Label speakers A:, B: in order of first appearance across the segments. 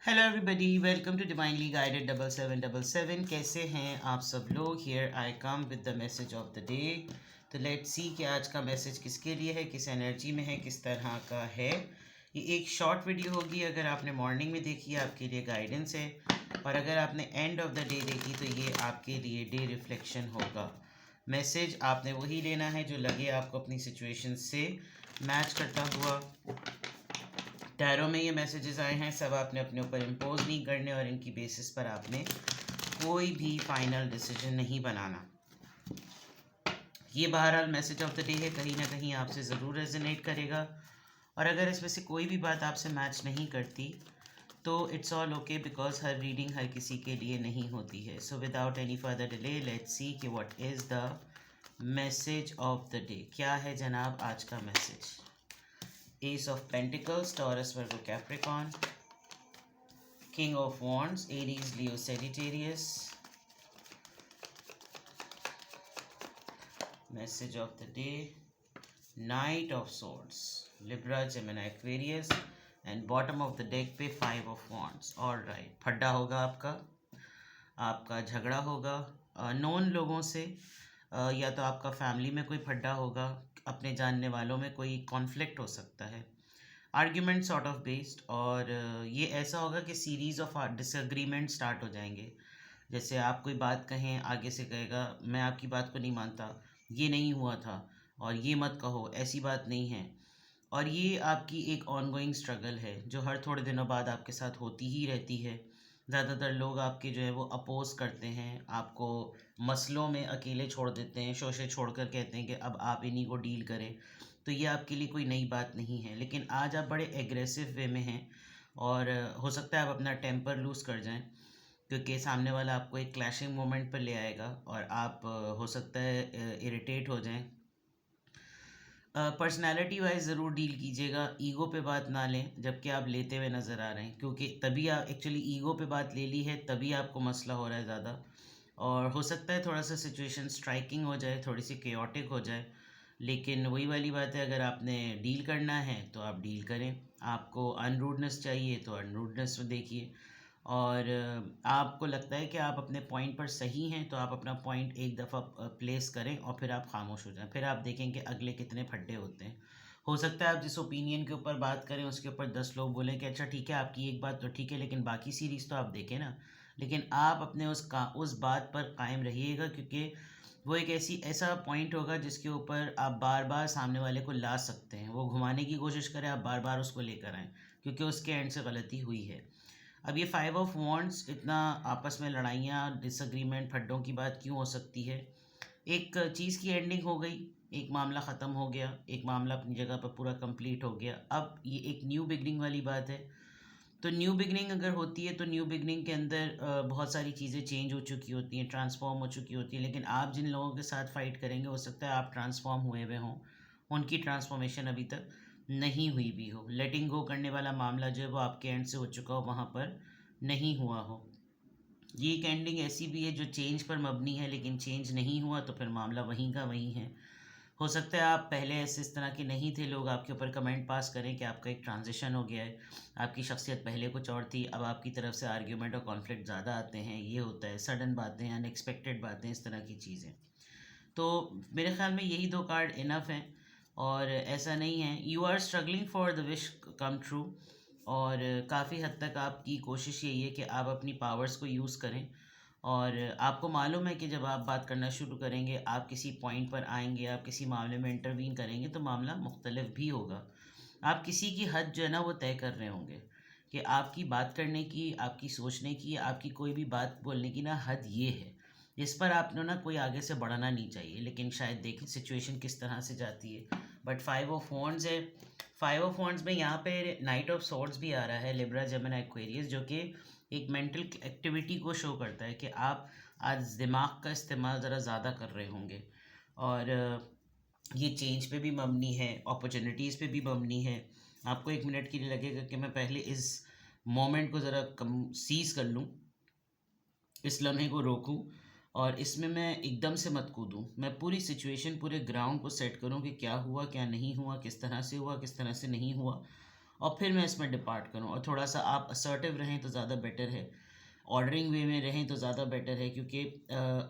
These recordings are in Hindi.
A: Hello everybody, welcome to divinely guided 7777। कैसे हैं आप सब लोग। Here I come with the message of the day. तो लेट्स सी कि आज का मैसेज किसके लिए है, किस एनर्जी में है, किस तरह का है। ये एक शॉर्ट वीडियो होगी। अगर आपने मॉर्निंग में देखी है आपके लिए गाइडेंस है, और अगर आपने एंड ऑफ द डे देखी तो ये आपके लिए डे रिफ्लेक्शन होगा। मैसेज आपने वही लेना है जो लगे आपको अपनी सिचुएशन से मैच करता हुआ। टैरो में ये मैसेजेस आए हैं, सब आपने अपने ऊपर इम्पोज नहीं करने और इनकी बेसिस पर आपने कोई भी फाइनल डिसीजन नहीं बनाना। ये बहरहाल मैसेज ऑफ द डे है, कहीं ना कहीं आपसे ज़रूर रेजोनेट करेगा। और अगर इसमें से कोई भी बात आपसे मैच नहीं करती तो इट्स ऑल ओके, बिकॉज हर रीडिंग हर किसी के लिए नहीं होती है। So without any further delay let's see कि what is the message of the day. क्या है जनाब आज का message. Ace of Pentacles, Taurus, Virgo, Capricorn. King of Wands, Aries, Leo, Sagittarius. Message of the day, Knight of Swords, Libra, Gemini, Aquarius. And bottom of the deck पे Five of Wands. All right, फड्डा होगा आपका झगड़ा होगा नॉन लोगों से, या तो आपका फैमिली में कोई फड्डा होगा, अपने जानने वालों में कोई कॉन्फ्लिक्ट हो सकता है, आर्ग्यूमेंट सॉर्ट ऑफ बेस्ड। और ये ऐसा होगा कि सीरीज़ ऑफ डिसएग्रीमेंट स्टार्ट हो जाएंगे। जैसे आप कोई बात कहें, आगे से कहेगा मैं आपकी बात को नहीं मानता, ये नहीं हुआ था और ये मत कहो, ऐसी बात नहीं है। और ये आपकी एक ऑनगोइंग स्ट्रगल है जो हर थोड़े दिनों बाद आपके साथ होती ही रहती है। ज़्यादातर लोग आपके जो है वो अपोज करते हैं, आपको मसलों में अकेले छोड़ देते हैं, शोशे छोड़कर कहते हैं कि अब आप इन्हीं को डील करें। तो ये आपके लिए कोई नई बात नहीं है, लेकिन आज आप बड़े एग्रेसिव वे में हैं और हो सकता है आप अपना टेम्पर लूज़ कर जाएं, क्योंकि सामने वाला आपको एक क्लैशिंग मोमेंट पर ले आएगा और आप हो सकता है इरिटेट हो जाएं। पर्सनैलिटी वाइज ज़रूर डील कीजिएगा, ईगो पे बात ना लें जबकि आप लेते हुए नज़र आ रहे हैं, क्योंकि तभी आप एक्चुअली ईगो पे बात ले ली है, तभी आपको मसला हो रहा है ज़्यादा। और हो सकता है थोड़ा सा सिचुएशन स्ट्राइकिंग हो जाए, थोड़ी सी केओटिक हो जाए, लेकिन वही वाली बात है, अगर आपने डील करना है तो आप डील करें। आपको अनरूडनेस चाहिए तो अनरूडनेस में देखिए। और आपको लगता है कि आप अपने पॉइंट पर सही हैं तो आप अपना पॉइंट एक दफ़ा प्लेस करें और फिर आप खामोश हो जाएं, फिर आप देखें कि अगले कितने फड्डे होते हैं। हो सकता है आप जिस ओपिनियन के ऊपर बात करें उसके ऊपर 10 लोग बोलें कि अच्छा ठीक है आपकी एक बात तो ठीक है, लेकिन बाकी सीरीज़ तो आप देखें ना। लेकिन आप अपने उस बात पर कायम रहिएगा, क्योंकि वो एक ऐसा पॉइंट होगा जिसके ऊपर आप बार बार सामने वाले को ला सकते हैं। वो घुमाने की कोशिश करें, आप बार बार उसको लेकर आएँ, क्योंकि उसके एंड से गलती हुई है। अब ये फाइव ऑफ वॉन्ड्स, इतना आपस में लड़ाइयाँ डिसएग्रीमेंट फड्डों की बात क्यों हो सकती है। एक चीज़ की एंडिंग हो गई, एक मामला ख़त्म हो गया, एक मामला अपनी जगह पर पूरा कंप्लीट हो गया। अब ये एक न्यू बिगनिंग वाली बात है। तो न्यू बिगनिंग अगर होती है तो न्यू बिगनिंग के अंदर बहुत सारी चीज़ें चेंज हो चुकी होती हैं, ट्रांसफॉर्म हो चुकी होती हैं, लेकिन आप जिन लोगों के साथ फ़ाइट करेंगे हो सकता है आप ट्रांसफॉर्म हुए हुए हों, उनकी ट्रांसफॉर्मेशन अभी तक नहीं हुई भी हो। लेटिंग गो करने वाला मामला जो है वो आपके एंड से हो चुका हो, वहाँ पर नहीं हुआ हो। ये एक एंडिंग ऐसी भी है जो चेंज पर मबनी है, लेकिन चेंज नहीं हुआ तो फिर मामला वहीं का वहीं है। हो सकता है आप पहले ऐसे इस तरह के नहीं थे, लोग आपके ऊपर कमेंट पास करें कि आपका एक ट्रांजिशन हो गया है, आपकी शख्सियत पहले कुछ और थी, अब आपकी तरफ से आर्ग्यूमेंट और कॉन्फ्लिक्ट ज़्यादा आते हैं। ये होता है, सडन बातें, अनएक्सपेक्टेड बातें, इस तरह की चीज़ें। तो मेरे ख्याल में यही दो कार्ड इनफ हैं। और ऐसा नहीं है, you are struggling for the wish come true. और काफ़ी हद तक आपकी कोशिश यही है कि आप अपनी पावर्स को यूज़ करें। और आपको मालूम है कि जब आप बात करना शुरू करेंगे, आप किसी पॉइंट पर आएंगे, आप किसी मामले में इंटरवीन करेंगे तो मामला मुख्तलिफ भी होगा। आप किसी की हद जो है ना वो तय कर रहे होंगे कि आपकी बात करने की, आपकी सोचने की, आपकी कोई भी बात बोलने की ना हद ये है, इस पर आपने ना कोई आगे से बढ़ना नहीं चाहिए। लेकिन शायद देखें सिचुएशन किस तरह से जाती है। बट फाइव ऑफ वॉन्ड्स है, फाइव ऑफ वॉन्ड्स में यहाँ पे नाइट ऑफ सॉर्ड्स भी आ रहा है, लिब्रा जेमिनी एक्वेरियस, जो कि एक मेंटल एक्टिविटी को शो करता है कि आप आज दिमाग का इस्तेमाल ज़रा ज़्यादा कर रहे होंगे। और ये चेंज पे भी मबनी है, अपॉर्चुनिटीज़ पे भी मबनी है। आपको एक मिनट के लिए लगेगा कि मैं पहले इस मोमेंट को ज़रा कम सीज कर लूँ, इस लम्हे को रोकूं और इसमें मैं एकदम से मत कूदूं। मैं पूरी सिचुएशन, पूरे ग्राउंड को सेट करूं कि क्या हुआ क्या नहीं हुआ, किस तरह से हुआ किस तरह से नहीं हुआ। और फिर मैं इसमें डिपार्ट करूँ, और थोड़ा सा आप असर्टिव रहें तो ज़्यादा बेटर है, ऑर्डरिंग वे में रहें तो ज़्यादा बेटर है, क्योंकि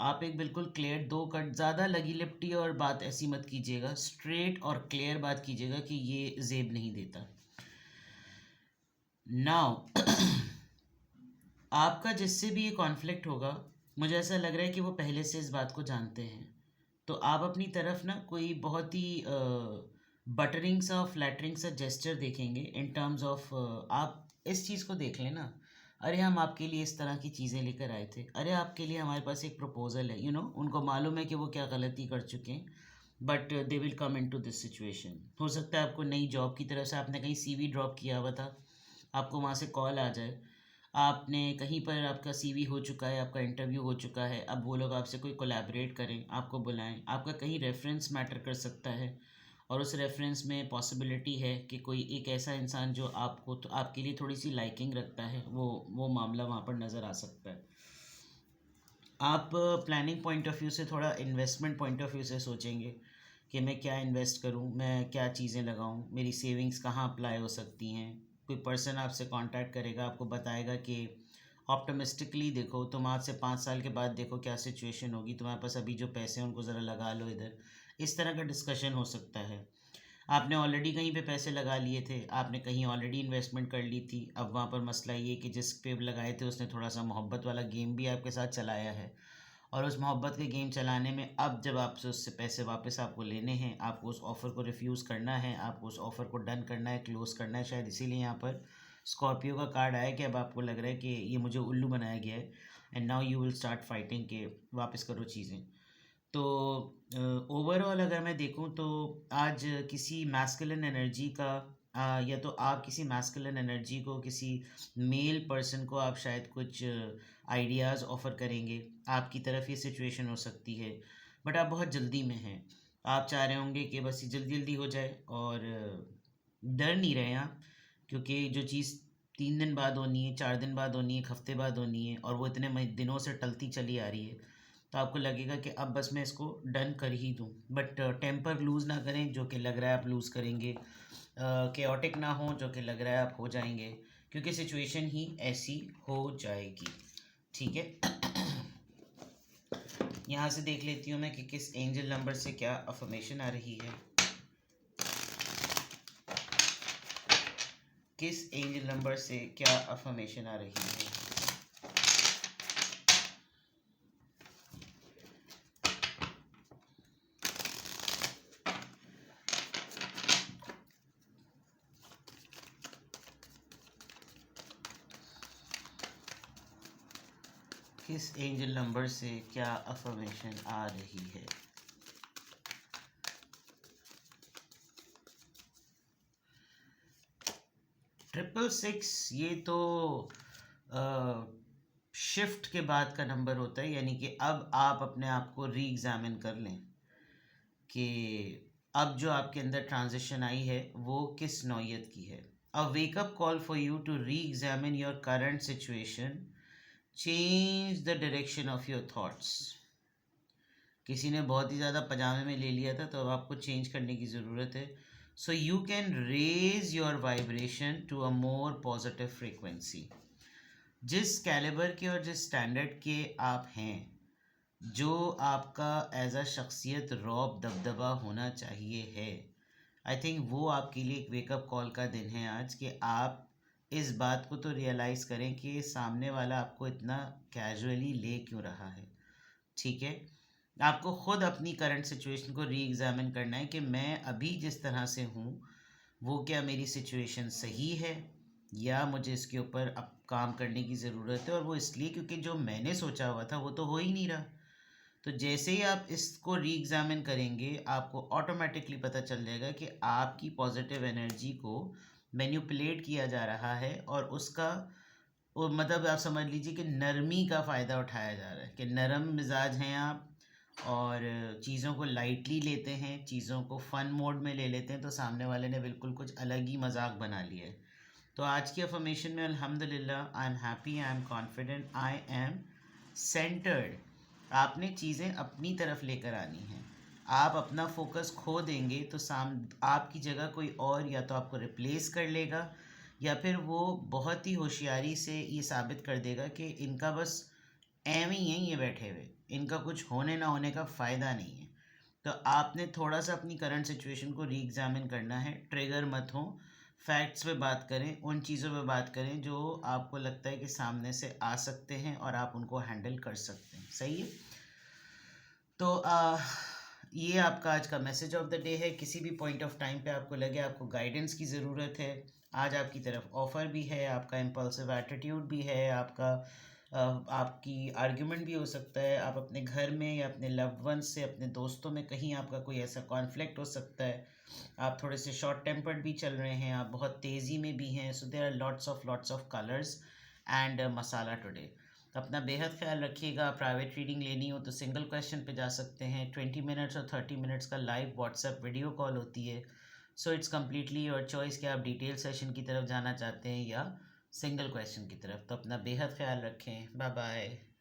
A: आप एक बिल्कुल क्लियर दो कट, ज़्यादा लगी लिपटी और बात ऐसी मत कीजिएगा, स्ट्रेट और क्लियर बात कीजिएगा कि ये जेब नहीं देता। नाउ आपका जिससे भी ये कॉन्फ्लिक्ट होगा, मुझे ऐसा लग रहा है कि वो पहले से इस बात को जानते हैं, तो आप अपनी तरफ ना कोई बहुत ही बटरिंग सा फ्लैटरिंग सा जेस्चर देखेंगे इन टर्म्स ऑफ, आप इस चीज़ को देख लें ना, अरे हम आपके लिए इस तरह की चीज़ें लेकर आए थे, अरे आपके लिए हमारे पास एक प्रपोज़ल है, उनको मालूम है कि वो क्या गलती कर चुके हैं, but they will come into this situation. हो सकता है आपको नई जॉब की तरफ से आपने कहीं सीवी ड्रॉप किया हुआ था, आपको वहाँ से कॉल आ जाए, आपने कहीं पर आपका सीवी हो चुका है, आपका इंटरव्यू हो चुका है, अब वो लोग आपसे कोई कोलैबोरेट करें, आपको बुलाएं, आपका कहीं रेफरेंस मैटर कर सकता है, और उस रेफरेंस में पॉसिबिलिटी है कि कोई एक ऐसा इंसान जो आपको तो आपके लिए थोड़ी सी लाइकिंग रखता है, वो मामला वहाँ पर नज़र आ सकता है। आप प्लानिंग पॉइंट ऑफ व्यू से, थोड़ा इन्वेस्टमेंट पॉइंट ऑफ व्यू से सोचेंगे कि मैं क्या इन्वेस्ट करूं, मैं क्या चीज़ें लगाऊं, मेरी सेविंग्स कहाँ अप्लाई हो सकती हैं। कोई पर्सन आपसे कांटेक्ट करेगा, आपको बताएगा कि ऑप्टिमिस्टिकली देखो, तुम आज से 5 साल के बाद देखो क्या सिचुएशन होगी, तुम्हारे पास अभी जो पैसे हैं उनको ज़रा लगा लो इधर, इस तरह का डिस्कशन हो सकता है। आपने ऑलरेडी कहीं पे पैसे लगा लिए थे, आपने कहीं ऑलरेडी इन्वेस्टमेंट कर ली थी, अब वहाँ पर मसला ये कि जिस पे लगाए थे उसने थोड़ा सा मोहब्बत वाला गेम भी आपके साथ चलाया है, और उस मोहब्बत के गेम चलाने में अब जब आपसे उससे पैसे वापस आपको लेने हैं, आपको उस ऑफ़र को रिफ्यूज़ करना है, आपको उस ऑफ़र को डन करना है, क्लोज़ करना है, शायद इसीलिए यहाँ पर स्कॉर्पियो का कार्ड आया कि अब आपको लग रहा है कि ये मुझे उल्लू बनाया गया है, and now you will start fighting के वापस करो चीज़ें। तो ओवरऑल अगर मैं देखूं तो आज किसी मैस्कुलिन एनर्जी का, या तो आप किसी मैस्कुलिन एनर्जी को, किसी मेल पर्सन को आप शायद कुछ आइडियाज़ ऑफ़र करेंगे, आपकी तरफ ये सिचुएशन हो सकती है, बट आप बहुत जल्दी में हैं, आप चाह रहे होंगे कि बस ये जल्दी जल्दी हो जाए, और डर नहीं रहे आप, क्योंकि जो चीज़ 3 दिन बाद होनी है, 4 दिन बाद होनी है, एक हफ्ते बाद होनी है, और वो इतने दिनों से टलती चली आ रही है, तो आपको लगेगा कि अब बस मैं इसको डन कर ही दूँ, बट टेम्पर लूज़ ना करें जो कि लग रहा है आप लूज़ करेंगे, केओटिक ना हो जो कि लग रहा है आप हो जाएंगे, क्योंकि सिचुएशन ही ऐसी हो जाएगी। ठीक है। यहाँ से देख लेती हूँ मैं कि किस एंजल नंबर से क्या अफर्मेशन आ रही है, किस एंजल नंबर से क्या अफर्मेशन आ रही है। किस एंजल नंबर से क्या अफर्मेशन आ रही है। ट्रिपल सिक्स, ये तो शिफ्ट के बाद का नंबर होता है, यानी कि अब आप अपने आप को री एग्ज़ामिन कर लें कि अब जो आपके अंदर ट्रांजिशन आई है वो किस नौयत की है। A wake up call for you to reexamine your current situation, change the direction of your thoughts. किसी ने बहुत ही ज़्यादा पजामे में ले लिया था, तो अब आपको चेंज करने की ज़रूरत है, so you can raise your vibration to a more positive frequency. जिस कैलिबर के और जिस स्टैंडर्ड के आप हैं, जो आपका एज अ शख्सियत रौब दबदबा होना चाहिए है, आई थिंक वो आपके लिए एक वेकअप कॉल का दिन है आज, कि आप इस बात को तो रियलाइज़ करें कि सामने वाला आपको इतना कैजुअली ले क्यों रहा है। ठीक है। आपको ख़ुद अपनी करंट सिचुएशन को री एग्ज़ामिन करना है कि मैं अभी जिस तरह से हूँ वो क्या मेरी सिचुएशन सही है, या मुझे इसके ऊपर अब काम करने की ज़रूरत है, और वो इसलिए क्योंकि जो मैंने सोचा हुआ था वो तो हो ही नहीं रहा। तो जैसे ही आप इसको री एग्ज़ामिन करेंगे, आपको ऑटोमेटिकली पता चल जाएगा कि आपकी पॉजिटिव एनर्जी को मैनिपुलेट किया जा रहा है, और उसका वो मतलब आप समझ लीजिए कि नरमी का फ़ायदा उठाया जा रहा है, कि नरम मिजाज हैं आप, और चीज़ों को लाइटली लेते हैं, चीज़ों को फ़न मोड में ले लेते हैं, तो सामने वाले ने बिल्कुल कुछ अलग ही मजाक बना लिया है। तो आज की अफर्मेशन में अल्हम्दुलिल्लाह, I am happy, I am confident, I am centred. आपने चीज़ें अपनी तरफ लेकर आनी हैं। आप अपना फोकस खो देंगे तो आपकी जगह कोई और या तो आपको रिप्लेस कर लेगा, या फिर वो बहुत ही होशियारी से ये साबित कर देगा कि इनका बस एम ही है ये बैठे हुए, इनका कुछ होने ना होने का फ़ायदा नहीं है। तो आपने थोड़ा सा अपनी करंट सिचुएशन को री एग्जामिन करना है, ट्रिगर मत हो, फैक्ट्स पे बात करें, उन चीज़ों पे बात करें जो आपको लगता है कि सामने से आ सकते हैं और आप उनको हैंडल कर सकते हैं। सही है। तो ये आपका आज का मैसेज ऑफ द डे है। किसी भी पॉइंट ऑफ टाइम पे आपको लगे आपको गाइडेंस की ज़रूरत है, आज आपकी तरफ ऑफ़र भी है, आपका इम्पल्सिव एटीट्यूड भी है, आपकी आर्ग्यूमेंट भी हो सकता है, आप अपने घर में या अपने लव्ड वंस से, अपने दोस्तों में कहीं आपका कोई ऐसा कॉन्फ्लिक्ट हो सकता है, आप थोड़े से शॉर्ट टेम्पर्ड भी चल रहे हैं, आप बहुत तेज़ी में भी हैं। So there are lots of colours and masala today. अपना बेहद ख्याल रखिएगा। प्राइवेट रीडिंग लेनी हो तो सिंगल क्वेश्चन पे जा सकते हैं। 20 मिनट्स और 30 मिनट्स का लाइव व्हाट्सएप वीडियो कॉल होती है। So it's completely your choice कि आप डिटेल सेशन की तरफ जाना चाहते हैं या सिंगल क्वेश्चन की तरफ। तो अपना बेहद ख्याल रखें। Bye bye.